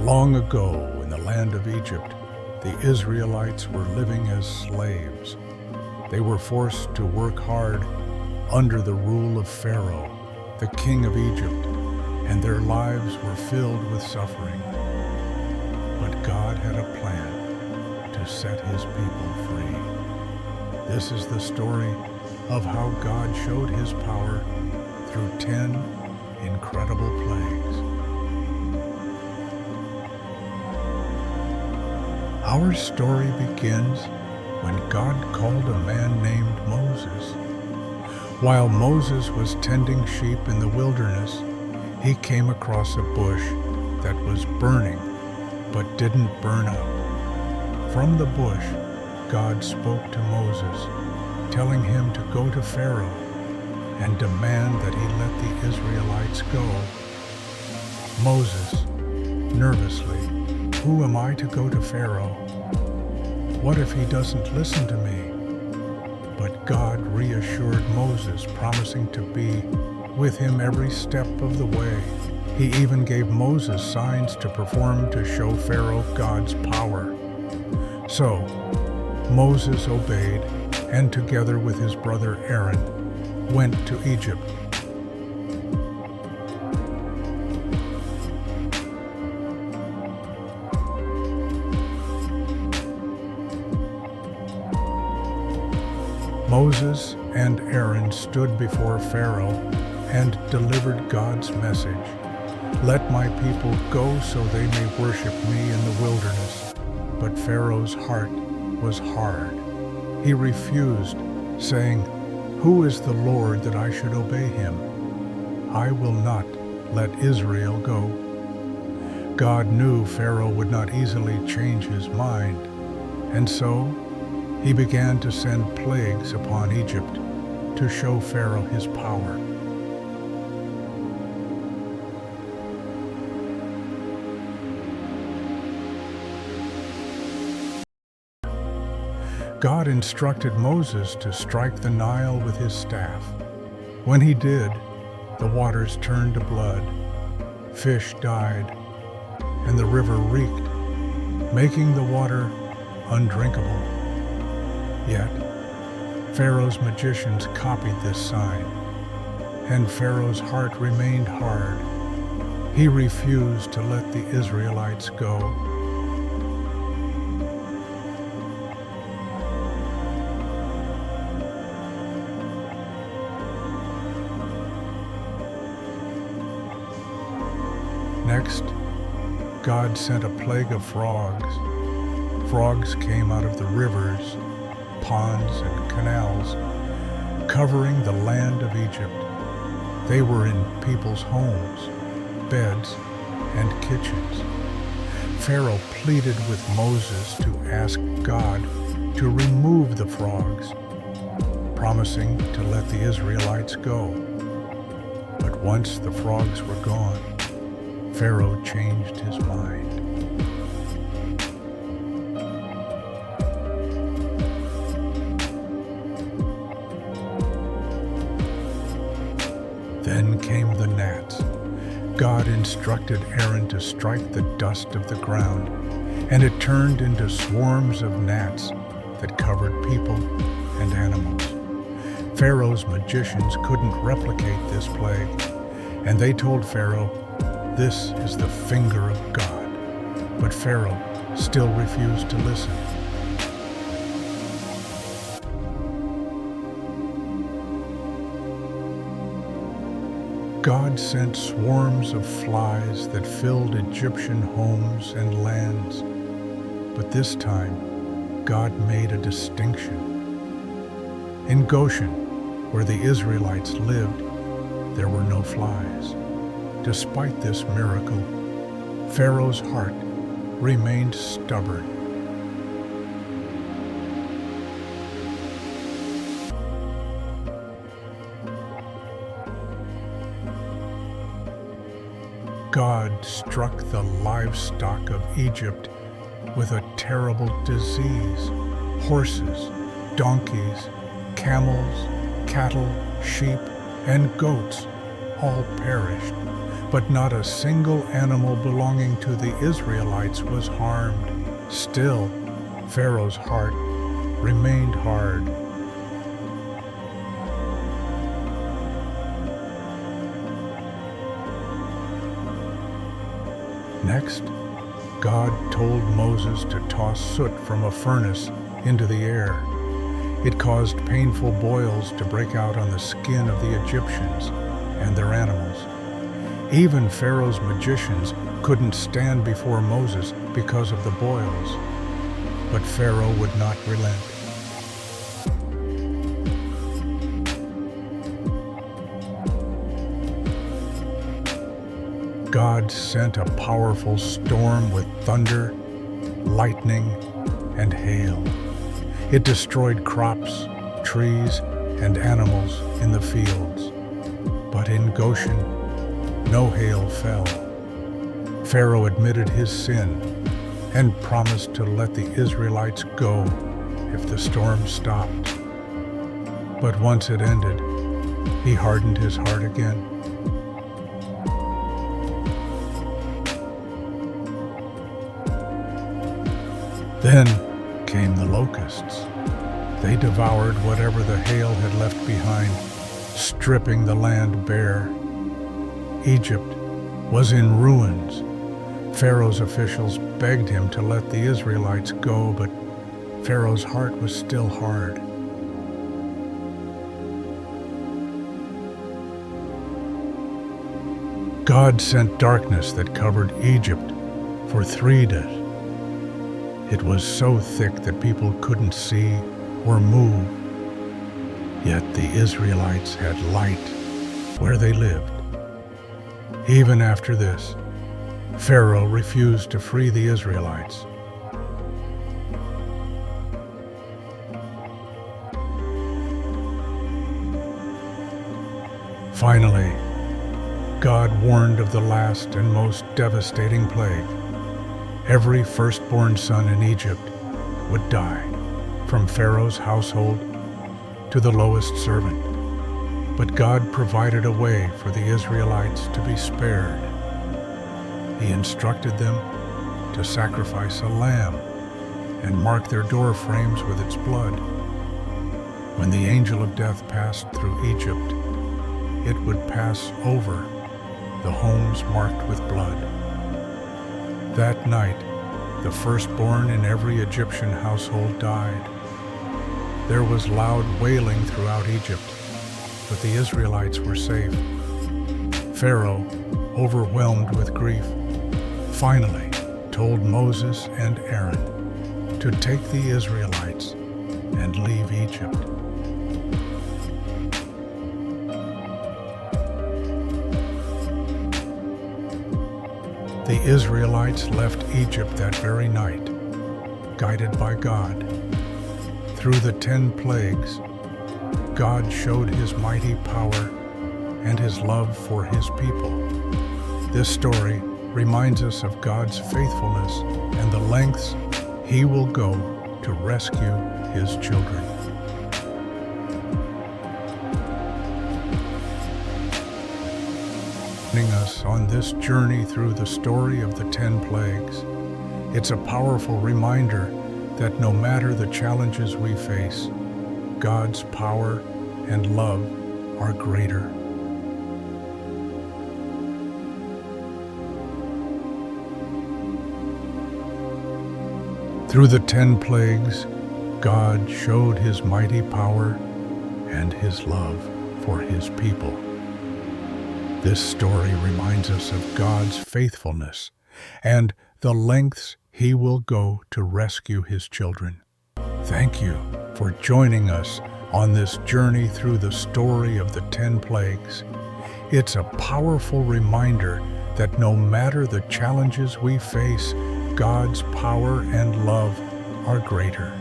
Long ago, in the land of Egypt, the Israelites were living as slaves. They were forced to work hard under the rule of Pharaoh, the king of Egypt, and their lives were filled with suffering. But God had a plan to set his people free. This is the story of how God showed his power through 10 incredible plagues. Our story begins when God called a man named Moses. While Moses was tending sheep in the wilderness, he came across a bush that was burning but didn't burn up. From the bush, God spoke to Moses, telling him to go to Pharaoh and demand that he let the Israelites go. Moses, nervously, "Who am I to go to Pharaoh? What if he doesn't listen to me?" But God reassured Moses, promising to be with him every step of the way. He even gave Moses signs to perform to show Pharaoh God's power. So Moses obeyed, and together with his brother Aaron, went to Egypt. Moses and Aaron stood before Pharaoh and delivered God's message. "Let my people go so they may worship me in the wilderness." But Pharaoh's heart was hard. He refused, saying, "Who is the Lord that I should obey him? I will not let Israel go." God knew Pharaoh would not easily change his mind, and so he began to send plagues upon Egypt to show Pharaoh his power. God instructed Moses to strike the Nile with his staff. When he did, the waters turned to blood, fish died, and the river reeked, making the water undrinkable. Yet, Pharaoh's magicians copied this sign, and Pharaoh's heart remained hard. He refused to let the Israelites go. Next, God sent a plague of frogs. Frogs came out of the rivers, ponds, and canals, covering the land of Egypt. They were in people's homes, beds, and kitchens. Pharaoh pleaded with Moses to ask God to remove the frogs, promising to let the Israelites go. But once the frogs were gone, Pharaoh changed his mind. Then came the gnats. God instructed Aaron to strike the dust of the ground, and it turned into swarms of gnats that covered people and animals. Pharaoh's magicians couldn't replicate this plague, and they told Pharaoh, "This is the finger of God." But Pharaoh still refused to listen. God sent swarms of flies that filled Egyptian homes and lands. But this time, God made a distinction. In Goshen, where the Israelites lived, there were no flies. Despite this miracle, Pharaoh's heart remained stubborn. God struck the livestock of Egypt with a terrible disease. Horses, donkeys, camels, cattle, sheep, and goats all perished. but not a single animal belonging to the Israelites was harmed. Still, Pharaoh's heart remained hard. Next, God told Moses to toss soot from a furnace into the air. It caused painful boils to break out on the skin of the Egyptians and their animals. Even Pharaoh's magicians couldn't stand before Moses because of the boils. But Pharaoh would not relent. God sent a powerful storm with thunder, lightning, and hail. It destroyed crops, trees, and animals in the fields. But in Goshen, no hail fell. Pharaoh admitted his sin and promised to let the Israelites go if the storm stopped. But once it ended, he hardened his heart again. Then came the locusts. They devoured whatever the hail had left behind, stripping the land bare. Egypt was in ruins. Pharaoh's officials begged him to let the Israelites go, but Pharaoh's heart was still hard. God sent darkness that covered Egypt for 3 days. It was so thick that people couldn't see or move. Yet the Israelites had light where they lived. Even after this, Pharaoh refused to free the Israelites. Finally, God warned of the last and most devastating plague. Every firstborn son in Egypt would die, from Pharaoh's household to the lowest servant. But God provided a way for the Israelites to be spared. He instructed them to sacrifice a lamb and mark their door frames with its blood. When the angel of death passed through Egypt, it would pass over the homes marked with blood. That night, the firstborn in every Egyptian household died. There was loud wailing throughout Egypt, but the Israelites were safe. Pharaoh, overwhelmed with grief, finally told Moses and Aaron to take the Israelites and leave Egypt. The Israelites left Egypt that very night, guided by God. Through the 10 plagues, God showed his mighty power and his love for his people. This story reminds us of God's faithfulness and the lengths he will go to rescue his children. Us on this journey through the story of the 10 plagues. It's a powerful reminder that no matter the challenges we face, God's power and love are greater. Through the 10 plagues, God showed his mighty power and his love for his people. This story reminds us of God's faithfulness and the lengths he will go to rescue his children. Thank you for joining us on this journey through the story of the 10 plagues. It's a powerful reminder that no matter the challenges we face, God's power and love are greater.